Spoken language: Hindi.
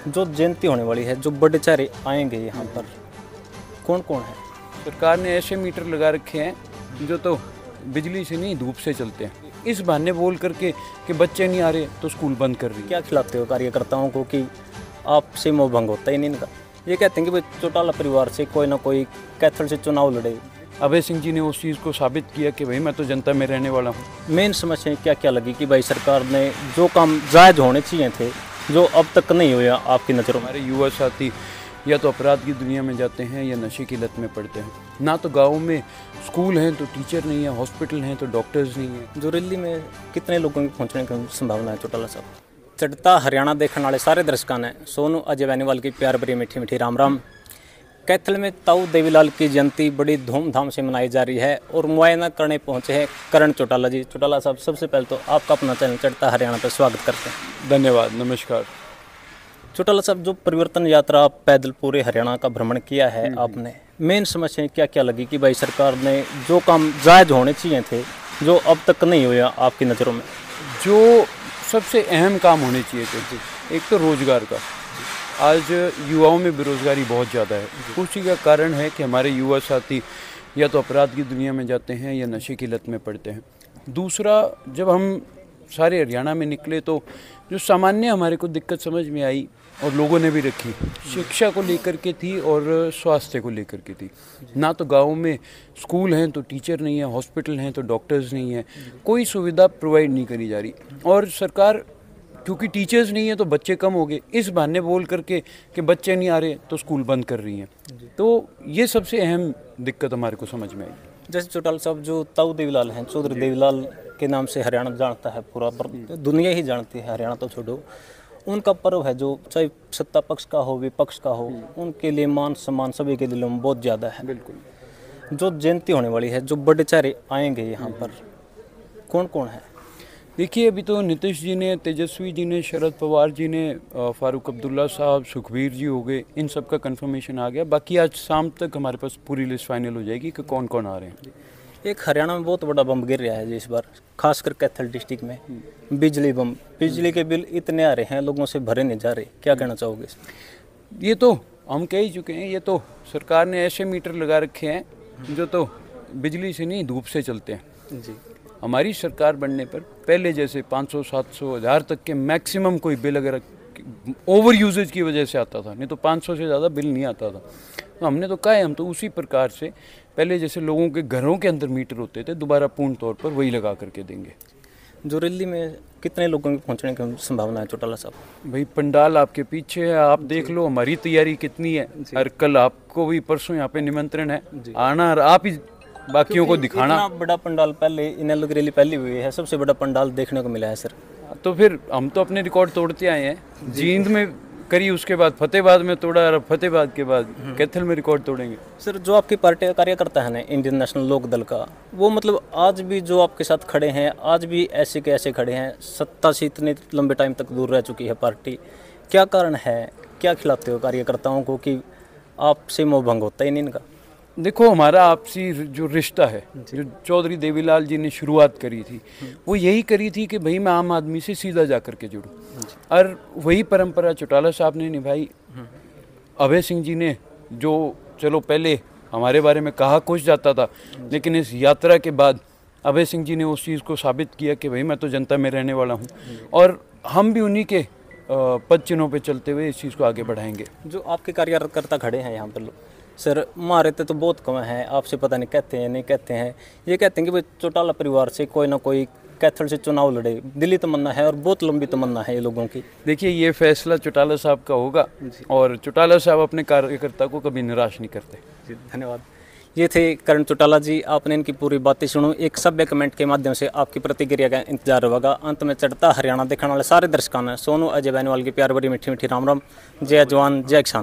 जो जयंती होने वाली है, जो बड़े चेहरे आएंगे यहाँ पर, कौन कौन है? सरकार ने ऐसे मीटर लगा रखे हैं जो तो बिजली से नहीं धूप से चलते हैं। इस बहाने बोल करके कि बच्चे नहीं आ रहे तो स्कूल बंद कर रही है। क्या खिलाते हो कार्यकर्ताओं को कि आपसे मोह भंग होता ही नहीं इनका? ये कहते हैं कि भाई चौटाला परिवार से कोई ना कोई कैथल से चुनाव लड़े। अभय सिंह जी ने उस चीज़ को साबित किया कि भाई मैं तो जनता में रहने वाला हूँ। मेन समस्या क्या क्या लगी कि भाई सरकार ने जो काम जायज़ होने चाहिए थे, जो अब तक नहीं हुआ आपकी नज़रों में? हमारे युवा साथी या तो अपराध की दुनिया में जाते हैं या नशे की लत में पड़ते हैं। ना तो गाँव में स्कूल हैं तो टीचर नहीं है, हॉस्पिटल हैं तो डॉक्टर्स नहीं है। जो रैली में कितने लोगों के पहुँचने की संभावना है चौटाला साहब? चढ़ता हरियाणा देखने वाले सारे दर्शकों ने सोनू अजय बैनीवाल की प्यार भरी मीठी मीठी राम राम। कैथल में ताऊ देवीलाल की जयंती बड़ी धूमधाम से मनाई जा रही है और मुआयना करने पहुंचे हैं करण चौटाला जी। चौटाला साहब, सबसे पहले तो आपका अपना चैनल चढ़ता हरियाणा पर स्वागत करते हैं। धन्यवाद, नमस्कार। चौटाला साहब, जो परिवर्तन यात्रा पैदल पूरे हरियाणा का भ्रमण किया है आपने, मेन समस्याएं क्या क्या लगी कि भाई सरकार ने जो काम जायज़ होने चाहिए थे, जो अब तक नहीं हुआ आपकी नज़रों में? जो सबसे अहम काम होने चाहिए थे, एक तो रोजगार का। आज युवाओं में बेरोजगारी बहुत ज़्यादा है। उसी का कारण है कि हमारे युवा साथी या तो अपराध की दुनिया में जाते हैं या नशे की लत में पड़ते हैं। दूसरा, जब हम सारे हरियाणा में निकले तो जो सामान्य हमारे को दिक्कत समझ में आई और लोगों ने भी रखी, शिक्षा को लेकर के थी और स्वास्थ्य को लेकर के थी। ना तो गाँव में स्कूल हैं तो टीचर नहीं है, हॉस्पिटल हैं तो डॉक्टर्स नहीं है, कोई सुविधा प्रोवाइड नहीं करी जा रही। और सरकार क्योंकि टीचर्स नहीं है तो बच्चे कम हो गए, इस बहाने बोल करके कि बच्चे नहीं आ रहे तो स्कूल बंद कर रही हैं। तो ये सबसे अहम दिक्कत हमारे को समझ में आई। जैसे चौटाला साहब, जो ताऊ देवीलाल हैं, चौधरी देवीलाल के नाम से हरियाणा जानता है, पूरा दुनिया ही जानती है, हरियाणा तो छोड़ो। उनका पर्व है जो चाहे सत्ता पक्ष का हो विपक्ष का हो, उनके लिए मान सम्मान सभी के दिलों में बहुत ज़्यादा है। बिल्कुल। जो जयंती होने वाली है, जो बड़े चेहरे आएंगे यहाँ पर, कौन कौन है? देखिए, अभी तो नीतीश जी ने, तेजस्वी जी ने, शरद पवार जी ने, फारूक अब्दुल्ला साहब, सुखबीर जी हो गए, इन सब का कंफर्मेशन आ गया। बाकी आज शाम तक हमारे पास पूरी लिस्ट फाइनल हो जाएगी कि कौन कौन आ रहे हैं। एक हरियाणा में बहुत बड़ा बम गिर रहा है जी इस बार, खासकर कैथल डिस्ट्रिक्ट में। बिजली बम, बिजली के बिल इतने आ रहे हैं, लोगों से भरे नहीं जा रहे। क्या कहना चाहोगे? ये तो हम कह ही चुके हैं, ये तो सरकार ने ऐसे मीटर लगा रखे हैं जो तो बिजली से नहीं धूप से चलते हैं जी। हमारी सरकार बनने पर पहले जैसे 500, 700, 1000 तक के मैक्सिमम कोई बिल अगर ओवर यूजेज की वजह से आता था, नहीं तो 500 से ज़्यादा बिल नहीं आता था। तो हमने तो कहा है, हम तो उसी प्रकार से पहले जैसे लोगों के घरों के अंदर मीटर होते थे, दोबारा पूर्ण तौर पर वही लगा करके देंगे। जो रैली में कितने लोगों के पहुंचने की संभावना है चौटाला साहब? भाई, पंडाल आपके पीछे है, आप देख लो हमारी तैयारी कितनी है। और कल आपको भी, परसों यहाँ पे निमंत्रण है आना, और आप ही बाकियों को दिखाना। इतना बड़ा पंडाल पहले, इनेलो रैली पहली हुई है, सबसे बड़ा पंडाल देखने को मिला है सर। तो फिर हम तो अपने रिकॉर्ड तोड़ते आए हैं। जींद में करी, उसके बाद फतेहाबाद में तोड़ा, और फतेहाबाद के बाद कैथल में रिकॉर्ड तोड़ेंगे। सर, जो आपकी पार्टी का कार्यकर्ता है ना, इंडियन नेशनल लोक दल का, वो मतलब आज भी जो आपके साथ खड़े हैं, आज भी ऐसे के ऐसे खड़े हैं। सत्ता से इतने लंबे टाइम तक दूर रह चुकी है पार्टी, क्या कारण है? क्या खिलाते हो कार्यकर्ताओं को कि आपसे मोह भंग होता ही नहीं इनका? देखो, हमारा आपसी जो रिश्ता है, जो चौधरी देवीलाल जी ने शुरुआत करी थी, वो यही करी थी कि भाई मैं आम आदमी से सीधा जा कर के जुड़ूं, और वही परंपरा चौटाला साहब ने निभाई। अभय सिंह जी ने, जो चलो पहले हमारे बारे में कहा कुछ जाता था, लेकिन इस यात्रा के बाद अभय सिंह जी ने उस चीज़ को साबित किया कि भाई मैं तो जनता में रहने वाला हूँ, और हम भी उन्हीं के पद चिन्हों पर चलते हुए इस चीज़ को आगे बढ़ाएंगे। जो आपके कार्यकर्ता खड़े हैं यहाँ पर, सर मारे तो बहुत कम हैं, आपसे पता नहीं कहते हैं नहीं कहते हैं। ये कहते हैं कि भाई चौटाला परिवार से कोई ना कोई कैथल से चुनाव लड़े, दिली तमन्ना है और बहुत लंबी तमन्ना है ये लोगों की। देखिए, ये फैसला चौटाला साहब का होगा, और चौटाला साहब अपने कार्यकर्ता को कभी निराश नहीं करते। जी, धन्यवाद। ये थे करण चौटाला जी। आपने इनकी पूरी बातें सुनो, एक सभ्य कमेंट के माध्यम से आपकी प्रतिक्रिया का इंतजार होगा। अंत में चढ़ता हरियाणा देखने वाले सारे दर्शकों ने सोनू अजय बैनीवाल की प्यार भरी मीठी मीठी राम राम। जय जवान जय किसान।